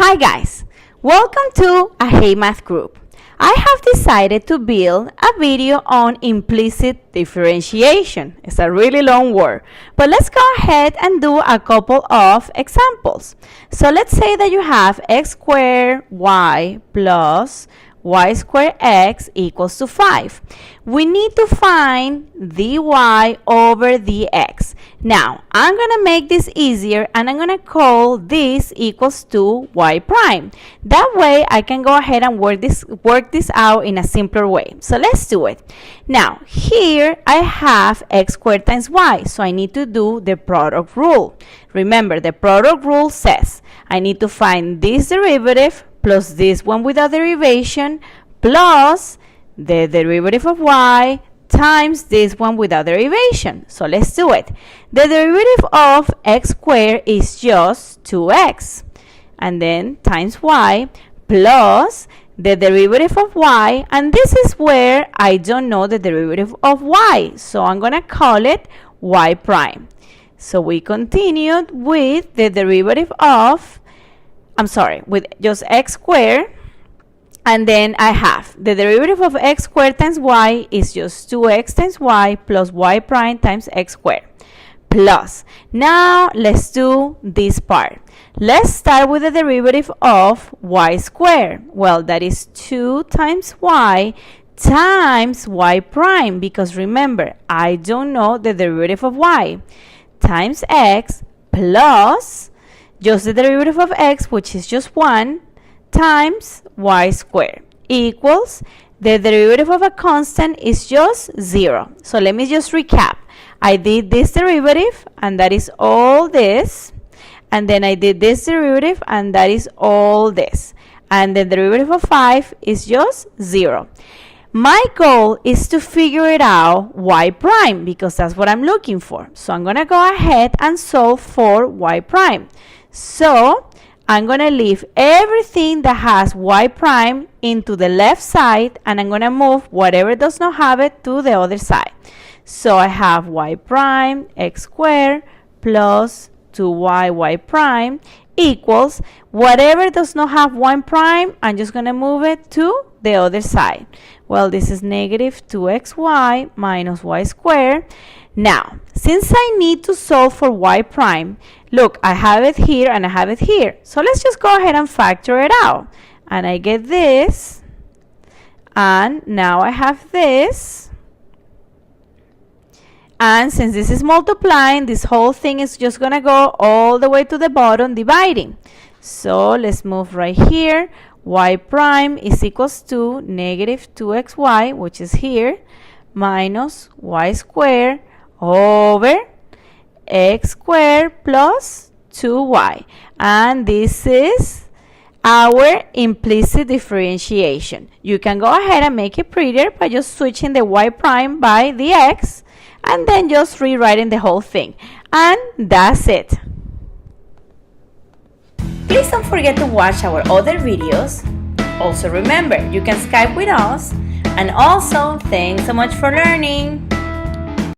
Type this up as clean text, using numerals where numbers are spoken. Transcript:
Hi guys, welcome to a Hey Math group. I have decided to build a video on implicit differentiation. It's a really long word, but let's go ahead and do a couple of examples. So let's say that you have x squared y plus y squared x equals to 5. We need to find dy over dx. Now, I'm going to make this easier and I'm going to call this equals to y prime. That way, I can go ahead and work this out in a simpler way. So let's do it. Now, here I have x squared times y, so I need to do the product rule. Remember, the product rule says I need to find this derivative plus this one without derivation plus the derivative of y times this one without derivation. So let's do it. The derivative of x squared is just 2x and then times y plus the derivative of y, and this is where I don't know the derivative of y, so I'm going to call it y prime. So we continued with the derivative of with just x squared, and then I have the derivative of x squared times y is just 2x times y plus y prime times x squared. Plus, now let's do this part. Let's start with the derivative of y squared. Well, that is 2 times y times y prime, because remember, I don't know the derivative of y, times x plus just the derivative of x, which is just 1, times y squared equals the derivative of a constant is just 0. So let me just recap. I did this derivative, and that is all this. And then I did this derivative, and that is all this. And the derivative of 5 is just 0. My goal is to figure it out y prime, because that's what I'm looking for. So I'm going to go ahead and solve for y prime. So I'm going to leave everything that has y prime into the left side, and I'm going to move whatever does not have it to the other side. So I have y prime x squared plus 2y y prime equals whatever does not have y prime, I'm just going to move it to the other side. Well, this is negative 2xy minus y squared. Now, since I need to solve for y prime, look, I have it here and I have it here. So let's just go ahead and factor it out. And I get this. And now I have this. And since this is multiplying, this whole thing is just going to go all the way to the bottom dividing. So let's move right here. Y prime is equals to negative 2xy, which is here, minus y squared over x squared plus 2y. And this is our implicit differentiation. You can go ahead and make it prettier by just switching the y prime by the x, and then just rewriting the whole thing. And that's it. Please don't forget to watch our other videos. Also remember, you can Skype with us. And also, thanks so much for learning.